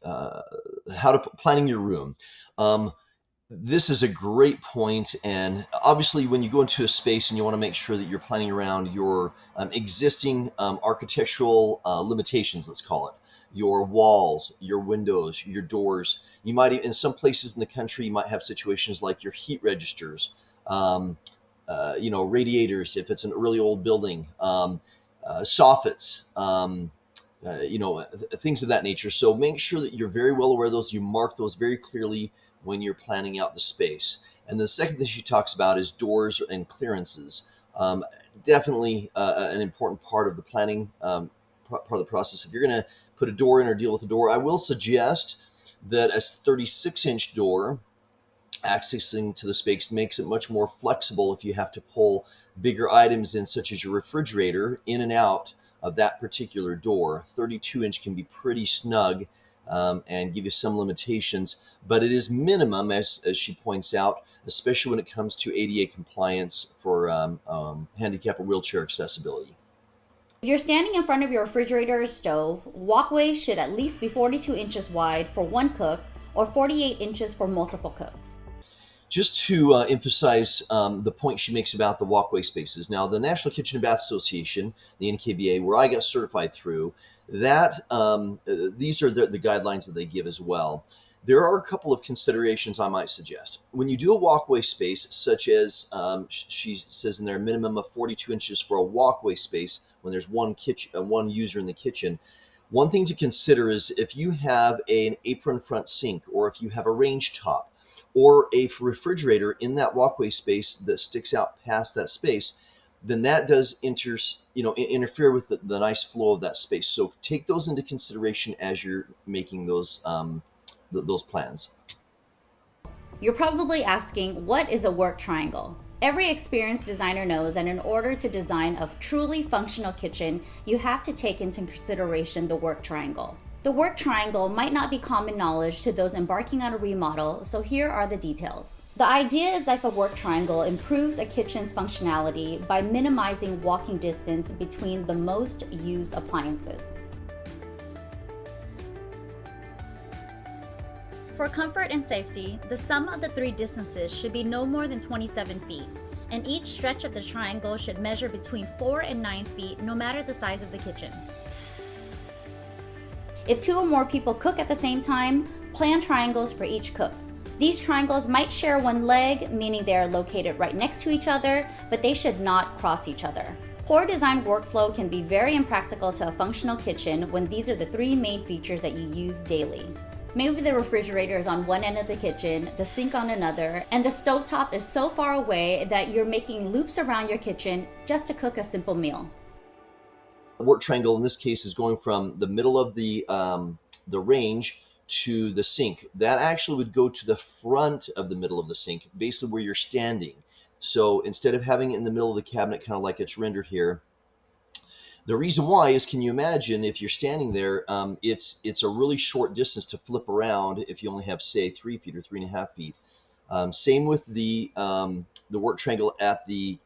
how to planning your room. Um, this is a great point, and obviously, when you go into a space and you want to make sure that you're planning around your existing architectural limitations, let's call it, your walls, your windows, your doors. You might, in some places in the country, you might have situations like your heat registers, um, radiators if it's an really old building, soffits. Things of that nature. So make sure that you're very well aware of those. You mark those very clearly when you're planning out the space. And the second thing she talks about is doors and clearances. Definitely an important part of the planning part of the process. If you're going to put a door in or deal with a door, I will suggest that a 36-inch door accessing to the space makes it much more flexible if you have to pull bigger items in, such as your refrigerator, in and out of that particular door. 32-inch can be pretty snug and give you some limitations, but it is minimum, as she points out, especially when it comes to ADA compliance for handicap or wheelchair accessibility. If you're standing in front of your refrigerator or stove, walkways should at least be 42 inches wide for one cook or 48 inches for multiple cooks. Just to emphasize the point she makes about the walkway spaces. Now, the National Kitchen and Bath Association, the NKBA, where I got certified through, these are the guidelines that they give as well. There are a couple of considerations I might suggest. When you do a walkway space, such as she says in there, a minimum of 42 inches for a walkway space when there's one user in the kitchen. One thing to consider is if you have an apron front sink, or if you have a range top, or a refrigerator in that walkway space that sticks out past that space, then that does interfere with the nice flow of that space. So take those into consideration as you're making those plans. You're probably asking, what is a work triangle? Every experienced designer knows that in order to design a truly functional kitchen, you have to take into consideration the work triangle. The work triangle might not be common knowledge to those embarking on a remodel, so here are the details. The idea is that the work triangle improves a kitchen's functionality by minimizing walking distance between the most used appliances. For comfort and safety, the sum of the three distances should be no more than 27 feet, and each stretch of the triangle should measure between 4 and 9 feet, no matter the size of the kitchen. If 2 or more people cook at the same time, plan triangles for each cook. These triangles might share one leg, meaning they are located right next to each other, but they should not cross each other. Poor design workflow can be very impractical to a functional kitchen when these are the three main features that you use daily. Maybe the refrigerator is on one end of the kitchen, the sink on another, and the stovetop is so far away that you're making loops around your kitchen just to cook a simple meal. The work triangle in this case is going from the middle of the range to the sink. That actually would go to the front of the middle of the sink, basically where you're standing. So instead of having it in the middle of the cabinet, kind of like it's rendered here, the reason why is, can you imagine if you're standing there, it's a really short distance to flip around if you only have, say, 3 feet or 3.5 feet. Same with the work triangle at the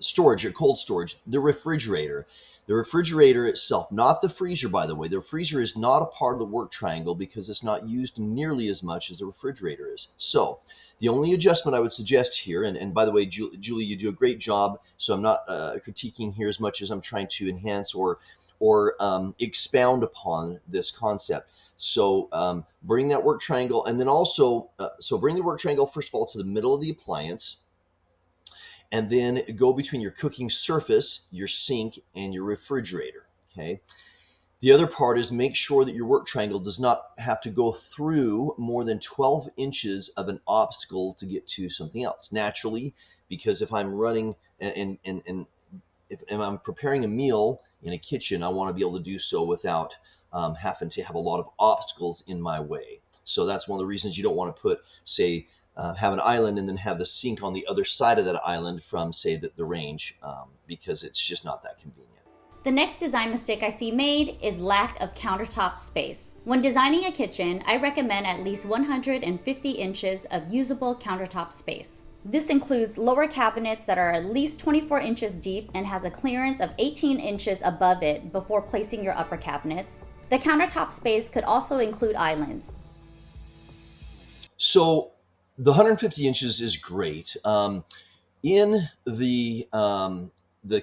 storage, your cold storage, the refrigerator. The refrigerator itself, not the freezer, by the way. The freezer is not a part of the work triangle because it's not used nearly as much as the refrigerator is. So the only adjustment I would suggest here, and by the way, Julie, you do a great job, so I'm not critiquing here as much as I'm trying to enhance or expound upon this concept. So bring that work triangle, and then also, so bring the work triangle, first of all, to the middle of the appliance, and then go between your cooking surface, your sink, and your refrigerator, okay? The other part is make sure that your work triangle does not have to go through more than 12 inches of an obstacle to get to something else. Naturally, because if I'm running and if I'm preparing a meal in a kitchen, I want to be able to do so without having to have a lot of obstacles in my way. So that's one of the reasons you don't want to put, say, have an island and then have the sink on the other side of that island from, say, the range, because it's just not that convenient. The next design mistake I see made is lack of countertop space. When designing a kitchen, I recommend at least 150 inches of usable countertop space. This includes lower cabinets that are at least 24 inches deep and has a clearance of 18 inches above it before placing your upper cabinets. The countertop space could also include islands. So the 150 inches is great. In the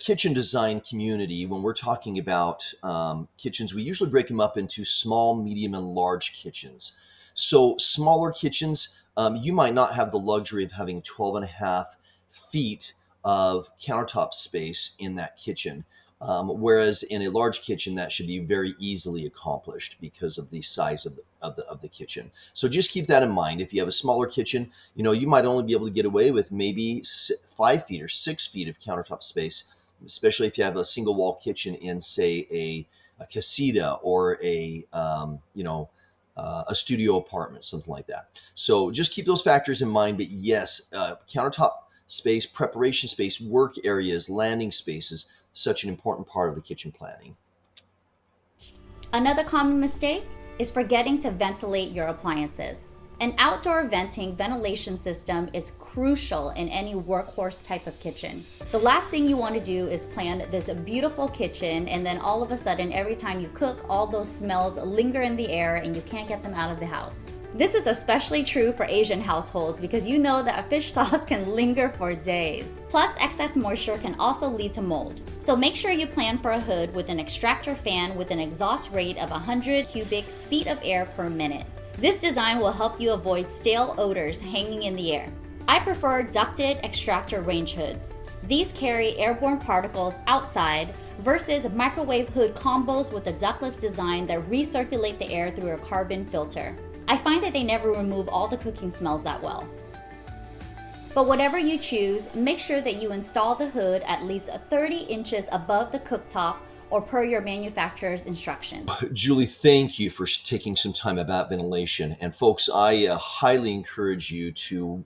kitchen design community, when we're talking about kitchens, we usually break them up into small, medium, and large kitchens. So smaller kitchens, you might not have the luxury of having 12 and a half feet of countertop space in that kitchen. Whereas in a large kitchen, that should be very easily accomplished because of the size of the kitchen. So just keep that in mind. If you have a smaller kitchen, you might only be able to get away with maybe 5 feet or 6 feet of countertop space, especially if you have a single wall kitchen in, say, a casita or a studio apartment, something like that. So just keep those factors in mind. But yes, countertop space, preparation space, work areas, landing spaces, such an important part of the kitchen planning. Another common mistake is forgetting to ventilate your appliances. An outdoor ventilation system is crucial in any workhorse type of kitchen. The last thing you want to do is plan this beautiful kitchen and then all of a sudden every time you cook, all those smells linger in the air and you can't get them out of the house. This is especially true for Asian households because you know that a fish sauce can linger for days. Plus, excess moisture can also lead to mold. So make sure you plan for a hood with an extractor fan with an exhaust rate of 100 cubic feet of air per minute. This design will help you avoid stale odors hanging in the air. I prefer ducted extractor range hoods. These carry airborne particles outside versus microwave hood combos with a ductless design that recirculate the air through a carbon filter. I find that they never remove all the cooking smells that well. But whatever you choose, make sure that you install the hood at least 30 inches above the cooktop or per your manufacturer's instructions. Julie, thank you for taking some time about ventilation. And folks, I highly encourage you to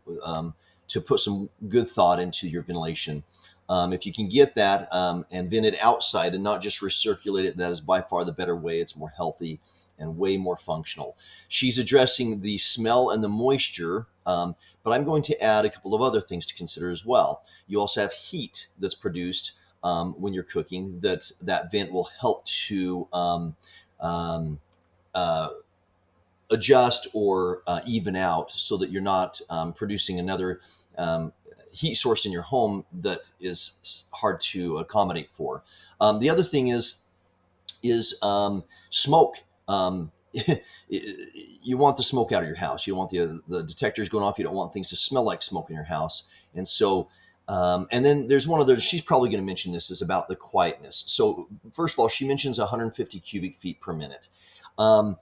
put some good thought into your ventilation. If you can get that and vent it outside and not just recirculate it, that is by far the better way. It's more healthy and way more functional. She's addressing the smell and the moisture, but I'm going to add a couple of other things to consider as well. You also have heat that's produced when you're cooking. That vent will help to adjust or even out so that you're not producing another heat source in your home that is hard to accommodate for. The other thing is smoke. You want the smoke out of your house. You want the detectors going off. You don't want things to smell like smoke in your house. And so, and then there's one other, she's probably going to mention this, is about the quietness. So first of all, she mentions 150 cubic feet per minute. I'm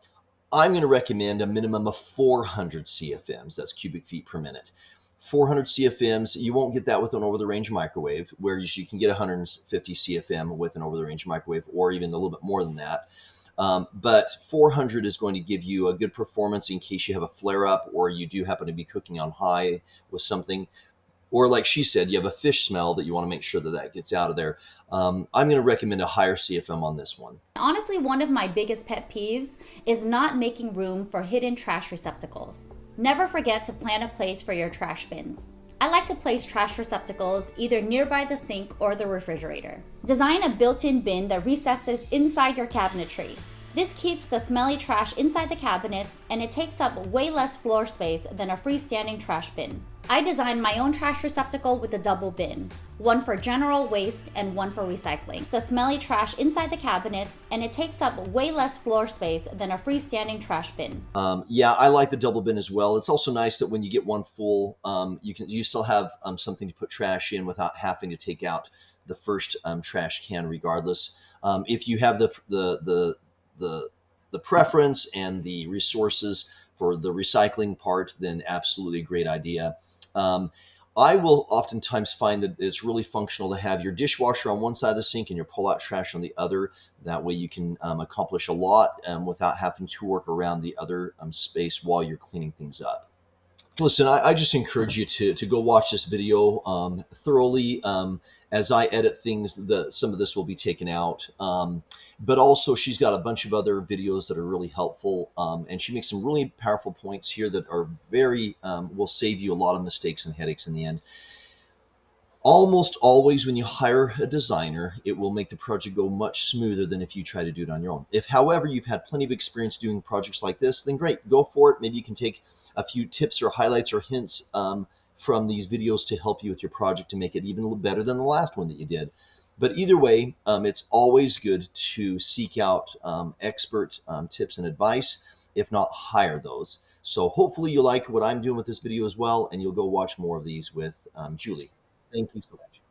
going to recommend a minimum of 400 CFMs. That's cubic feet per minute. 400 CFMs, you won't get that with an over-the-range microwave, whereas you can get 150 CFM with an over-the-range microwave, or even a little bit more than that. But 400 is going to give you a good performance in case you have a flare-up or you do happen to be cooking on high with something. Or like she said, you have a fish smell that you want to make sure that gets out of there. I'm going to recommend a higher CFM on this one. Honestly, one of my biggest pet peeves is not making room for hidden trash receptacles. Never forget to plan a place for your trash bins. I like to place trash receptacles either nearby the sink or the refrigerator. Design a built-in bin that recesses inside your cabinetry. This keeps the smelly trash inside the cabinets and it takes up way less floor space than a freestanding trash bin. I designed my own trash receptacle with a double bin, one for general waste and one for recycling. It's the smelly trash inside the cabinets and it takes up way less floor space than a freestanding trash bin. Yeah, I like the double bin as well. It's also nice that when you get one full, you still have something to put trash in without having to take out the first trash can regardless. If you have the preference and the resources for the recycling part, then absolutely a great idea. I will oftentimes find that it's really functional to have your dishwasher on one side of the sink and your pull-out trash on the other. That way you can accomplish a lot without having to work around the other space while you're cleaning things up. Listen, I just encourage you to go watch this video thoroughly. As I edit things, some of this will be taken out. But also, she's got a bunch of other videos that are really helpful. And she makes some really powerful points here that are will save you a lot of mistakes and headaches in the end. Almost always when you hire a designer, it will make the project go much smoother than if you try to do it on your own. If, however, you've had plenty of experience doing projects like this, then great, go for it. Maybe you can take a few tips or highlights or hints from these videos to help you with your project to make it even a little better than the last one that you did. But either way, it's always good to seek out expert tips and advice, if not hire those. So hopefully you like what I'm doing with this video as well, and you'll go watch more of these with Julie. Thank you so much.